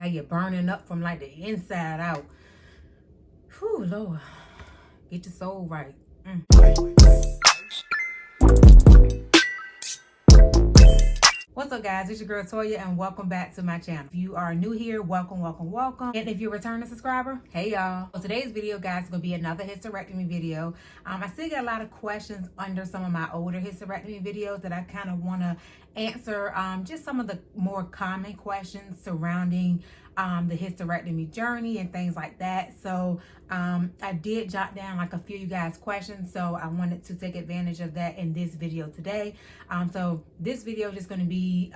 How you're burning up from like the inside out. Whew, Lord. Get your soul right. What's up, guys? It's your girl Toya, and welcome back to my channel. If you are new here, welcome. And if you're a returning subscriber, hey y'all. So today's video, guys, is gonna be another hysterectomy video. I still get a lot of questions under some of my older hysterectomy videos that I kind of want to answer. Just some of the more common questions surrounding the hysterectomy journey and things like that. So I did jot down like a few of you guys' questions, so I wanted to take advantage of that in this video today. So this video is just going to be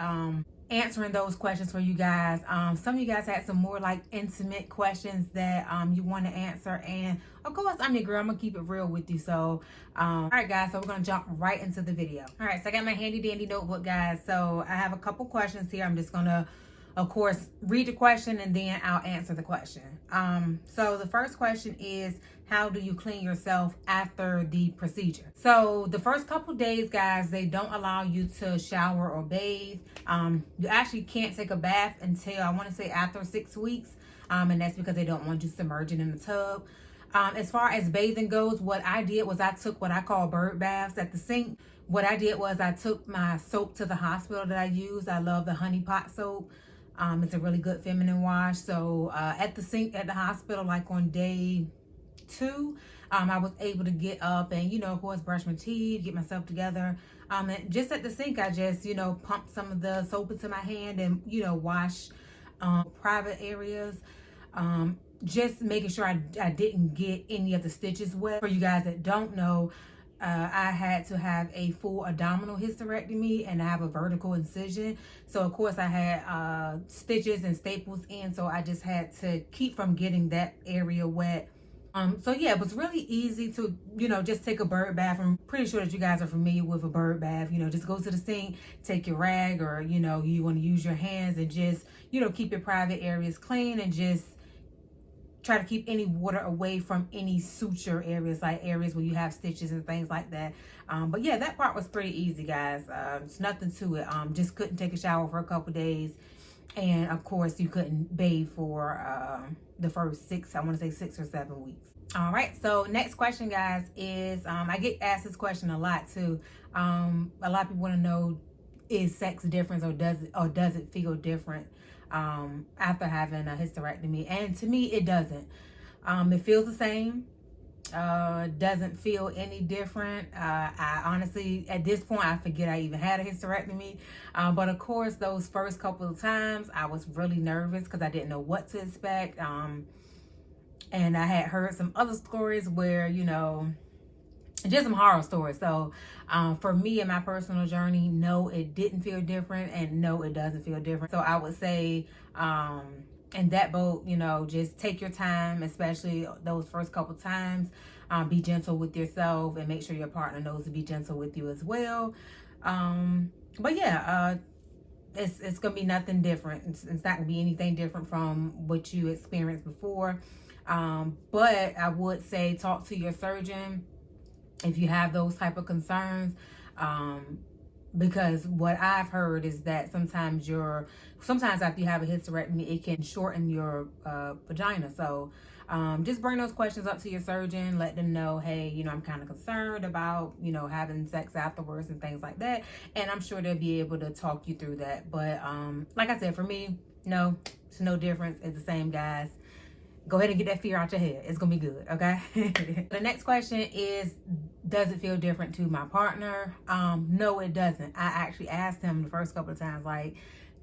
answering those questions for you guys. Some of you guys had some more like intimate questions that you want to answer, and of course I'm your girl, I'm gonna keep it real with you. So all right guys, so we're gonna jump right into the video. All right, so I got my handy dandy notebook, guys. So I have a couple questions here. I'm just gonna, of course, read the question and then I'll answer the question. So the first question is, how do you clean yourself after the procedure? So the first couple days, guys, they don't allow you to shower or bathe. You actually can't take a bath until, I want to say, after 6 weeks. And that's because they don't want you submerging in the tub. As far as bathing goes, what I did was I took what I call bird baths at the sink. What I did was I took my soap to the hospital that I use. I love the honey pot soap. It's a really good feminine wash. So at the sink at the hospital, like on day 2, I was able to get up and, you know, of course, brush my teeth, get myself together. And just at the sink, I just, you know, pumped some of the soap into my hand and, you know, wash private areas. Just making sure I didn't get any of the stitches wet. For you guys that don't know, I had to have a full abdominal hysterectomy and I have a vertical incision. So of course I had stitches and staples in, so I just had to keep from getting that area wet. So yeah, it was really easy to, you know, just take a bird bath. I'm pretty sure that you guys are familiar with a bird bath. You know, just go to the sink, take your rag, or, you know, you want to use your hands and just, you know, keep your private areas clean and just try to keep any water away from any suture areas, like areas where you have stitches and things like that. But yeah, that part was pretty easy, guys. It's nothing to it. Just couldn't take a shower for a couple days. And of course, you couldn't bathe for the first 6, I want to say 6 or 7 weeks. All right, so next question, guys, is I get asked this question a lot too. A lot of people want to know, is sex different, or does it feel different after having a hysterectomy? And to me, it doesn't. It feels the same. Doesn't feel any different. I honestly, at this point, I forget I even had a hysterectomy. But of course, those first couple of times, I was really nervous because I didn't know what to expect. And I had heard some other stories where, you know, just some horror stories. So for me in my personal journey, no, it didn't feel different, and no, it doesn't feel different. So I would say in that boat, you know, just take your time, especially those first couple times. Be gentle with yourself and make sure your partner knows to be gentle with you as well. But yeah, it's gonna be nothing different. It's not gonna be anything different from what you experienced before. But I would say talk to your surgeon if you have those type of concerns, because what I've heard is that sometimes after you have a hysterectomy, it can shorten your vagina. So just bring those questions up to your surgeon, let them know, hey, you know, I'm kind of concerned about, you know, having sex afterwards and things like that, and I'm sure they'll be able to talk you through that. But like I said, for me, no, it's no difference. It's the same, guys. Go ahead and get that fear out your head. It's gonna be good, okay? The next question is, does it feel different to my partner? No, it doesn't. I actually asked him the first couple of times, like,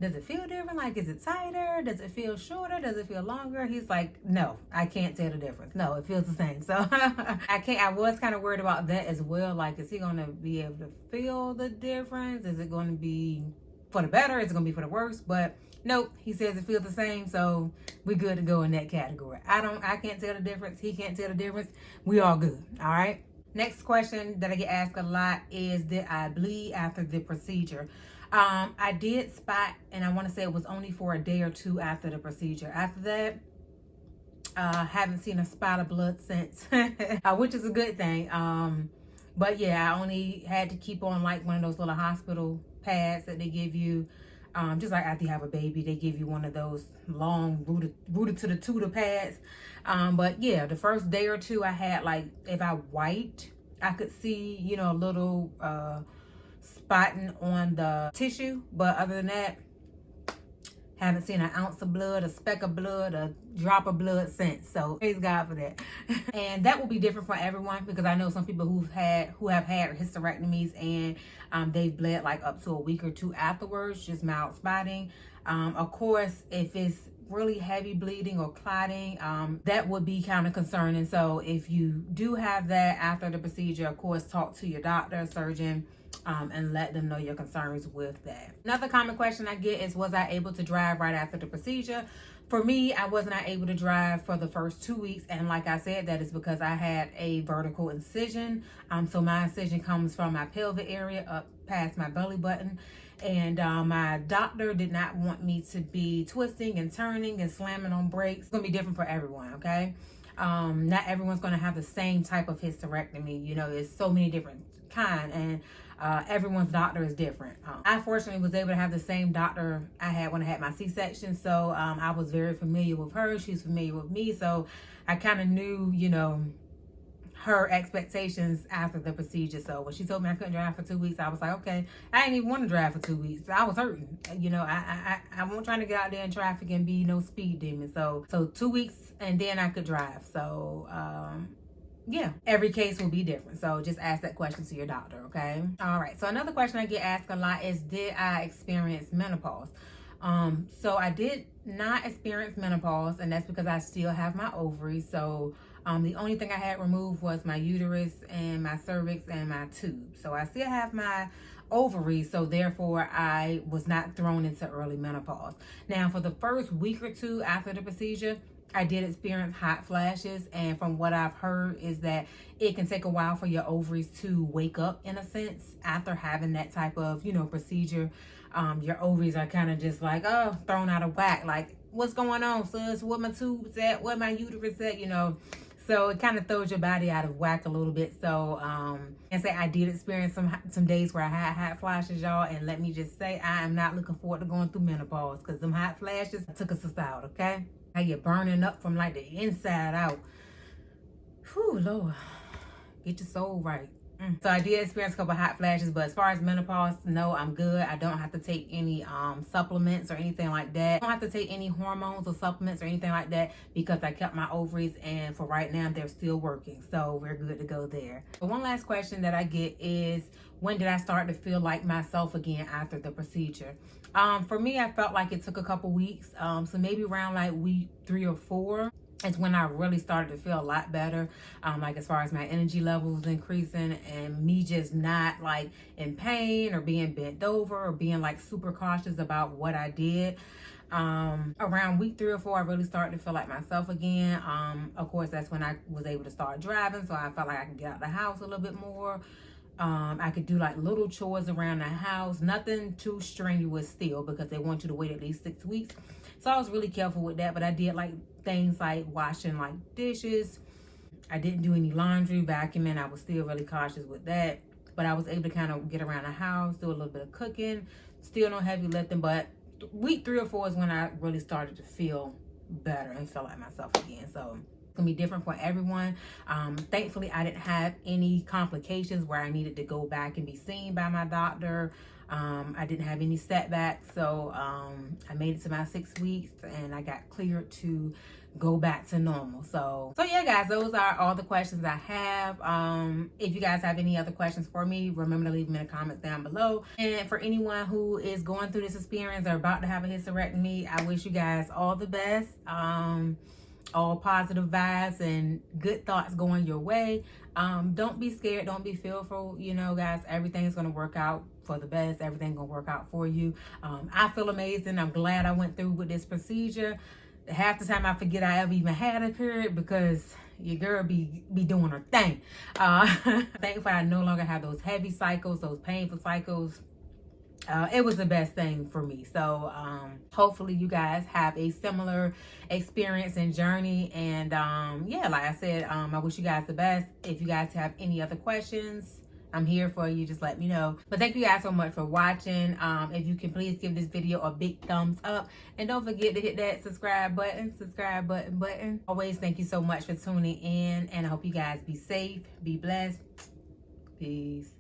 does it feel different? Like, is it tighter? Does it feel shorter? Does it feel longer? He's like, no, I can't tell the difference. No, it feels the same. So I was kind of worried about that as well. Like, is he gonna be able to feel the difference? Is it gonna be for the better? Is it gonna be for the worse? But nope, he says it feels the same, so we good to go in that category. I can't tell the difference. He can't tell the difference. We all good. All right. Next question that I get asked a lot is, did I bleed after the procedure? I did spot, and I want to say it was only for a day or 2 after the procedure. After that, haven't seen a spot of blood since, which is a good thing. But yeah, I only had to keep on like one of those little hospital pads that they give you Just like after you have a baby, they give you one of those long rooted to the tutor pads. But yeah, the first day or two I had, like, if I wiped, I could see, you know, a little spotting on the tissue. But other than that, haven't seen an ounce of blood, a speck of blood, a drop of blood since. So praise God for that. And that will be different for everyone, because I know some people who have had hysterectomies and they've bled like up to a week or two afterwards, just mild spotting. Of course, if it's really heavy bleeding or clotting, that would be kind of concerning. So if you do have that after the procedure, of course, talk to your doctor, surgeon, and let them know your concerns with that. Another common question I get is, was I able to drive right after the procedure? For me, I was not able to drive for the first 2 weeks. And like I said, that is because I had a vertical incision. So my incision comes from my pelvic area up past my belly button. And my doctor did not want me to be twisting and turning and slamming on brakes. It's going to be different for everyone, okay? Not everyone's going to have the same type of hysterectomy. You know, there's so many different kinds, and everyone's doctor is different. I fortunately was able to have the same doctor I had when I had my C-section, so I was very familiar with her. She's familiar with me, so I kind of knew, you know, her expectations after the procedure. So when she told me I couldn't drive for 2 weeks, I was like, okay. I didn't even want to drive for 2 weeks. I was hurting. You know, I wasn't trying to get out there in traffic and be no speed demon. So 2 weeks and then I could drive. So yeah, every case will be different. So just ask that question to your doctor, okay? All right. So another question I get asked a lot is, did I experience menopause? So I did not experience menopause, and that's because I still have my ovaries. So the only thing I had removed was my uterus and my cervix and my tube. So I still have my ovaries, so therefore I was not thrown into early menopause. Now, for the first week or two after the procedure, I did experience hot flashes, and from what I've heard is that it can take a while for your ovaries to wake up, in a sense, after having that type of, you know, procedure. Your ovaries are kind of just like, oh, thrown out of whack. Like, what's going on, sis? Where my tubes at? Where my uterus at? You know, so it kind of throws your body out of whack a little bit. So, and say I did experience some days where I had hot flashes, y'all. And let me just say, I am not looking forward to going through menopause, because them hot flashes took us out, okay? How you're burning up from like the inside out. Whew, Lord. Get your soul right. So I did experience a couple hot flashes, but as far as menopause, no, I'm good. I don't have to take any supplements or anything like that. I don't have to take any hormones or supplements or anything like that, because I kept my ovaries, and for right now, they're still working. So we're good to go there. But one last question that I get is, when did I start to feel like myself again after the procedure? For me, I felt like it took a couple weeks. So maybe around like week 3 or 4. It's when I really started to feel a lot better, like as far as my energy levels increasing, and me just not like in pain or being bent over or being like super cautious about what I did. Around week 3 or 4, I really started to feel like myself again. Of course, that's when I was able to start driving, so I felt like I could get out the house a little bit more. I could do like little chores around the house, nothing too strenuous still, because they want you to wait at least 6 weeks. So I was really careful with that, but I did like things like washing like dishes. I didn't do any laundry, vacuuming. I was still really cautious with that, but I was able to kind of get around the house, do a little bit of cooking, still no heavy lifting. But week 3 or 4 is when I really started to feel better and feel like myself again. So it's gonna be different for everyone. Thankfully, I didn't have any complications where I needed to go back and be seen by my doctor. I didn't have any setbacks, so I made it to my 6 weeks, and I got cleared to go back to normal. So yeah, guys, those are all the questions I have. If you guys have any other questions for me, remember to leave them in the comments down below. And for anyone who is going through this experience or about to have a hysterectomy, I wish you guys all the best. All positive vibes and good thoughts going your way. Don't be scared. Don't be fearful. You know, guys, everything's going to work out for the best. Everything's going to work out for you. I feel amazing. I'm glad I went through with this procedure. Half the time I forget I ever even had a period, because your girl be doing her thing. Thankfully, I no longer have those heavy cycles, those painful cycles. It was the best thing for me. So hopefully you guys have a similar experience and journey. And yeah, like I said, I wish you guys the best. If you guys have any other questions, I'm here for you. Just let me know. But thank you guys so much for watching. If you can please give this video a big thumbs up. And don't forget to hit that subscribe button. Always thank you so much for tuning in. And I hope you guys be safe, be blessed. Peace.